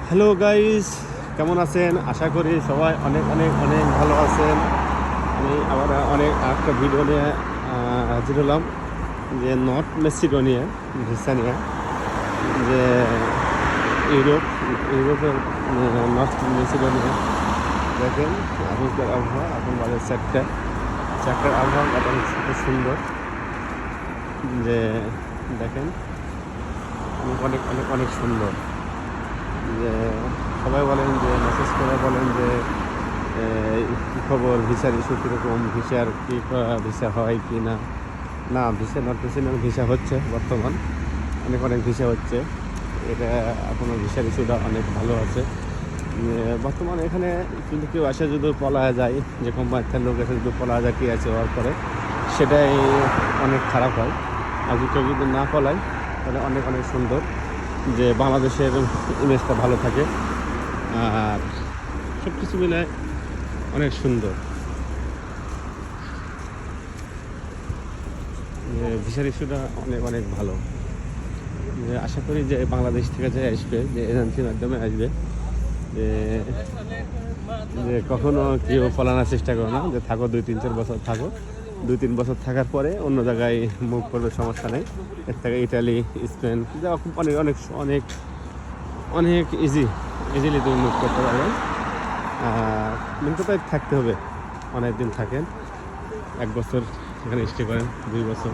Hello guys, কেমন আছেন? আশা করি সবাই অনেক অনেক অনেক ভালো আছেন। আমি আবার একটা ভিডিও নিয়ে হাজির হলাম, যে নর্থ মেসিডোনিয়া ভিসা নিয়ে, যে ইউরোপের নর্থ মেসিডোনিয়া। দেখেন এখনকার আবহাওয়া, এখন বাজে চারটার আবহাওয়া কত খুব সুন্দর। যে দেখেন অনেক অনেক অনেক অনেক সুন্দর। যে সবাই বলেন, যে মেসেজ করে বলেন যে কী খবর, ভিসার ইস্যু কীরকম, ভিসার কী ভিসা হয় কি না। না, ভিসা নট ভিসা হচ্ছে বর্তমান, অনেক অনেক ভিসা হচ্ছে। এটা এখনও ভিসার ইস্যুটা অনেক ভালো আছে। বর্তমানে এখানে কিন্তু কেউ আসে যদি পলায়া যায়, যে কোম্পানির লোক এসে যদি পলায়া যায়, কি আছে হওয়ার পরে, সেটাই অনেক খারাপ হয়। আর কেউ যদি না পলায় তাহলে অনেক অনেক সুন্দর, যে বাংলাদেশের ইমেজটা ভালো থাকে। আর সব কিছু মিলে অনেক সুন্দর। যে ভিসার ইস্যুটা অনেক অনেক ভালো। যে আশা করি যে বাংলাদেশ থেকে যে আসবে, যে এজেন্সির মাধ্যমে আসবে, যে যে কখনো কেউ ফলানোর চেষ্টা করো না, যে থাকো 2-3-4 বছর থাকো, 2-3 বছর থাকার পরে অন্য জায়গায় মুভ করবে, সমস্যা নেই। এর থেকে ইটালি, স্পেন যাওয়া খুব অনেক অনেক অনেক অনেক ইজিলি তুমি মুভ করতে পারবেন। কিন্তু তাই থাকতে হবে, অনেক দিন থাকেন, 1 বছর এখানে স্টে করেন, 2 বছর।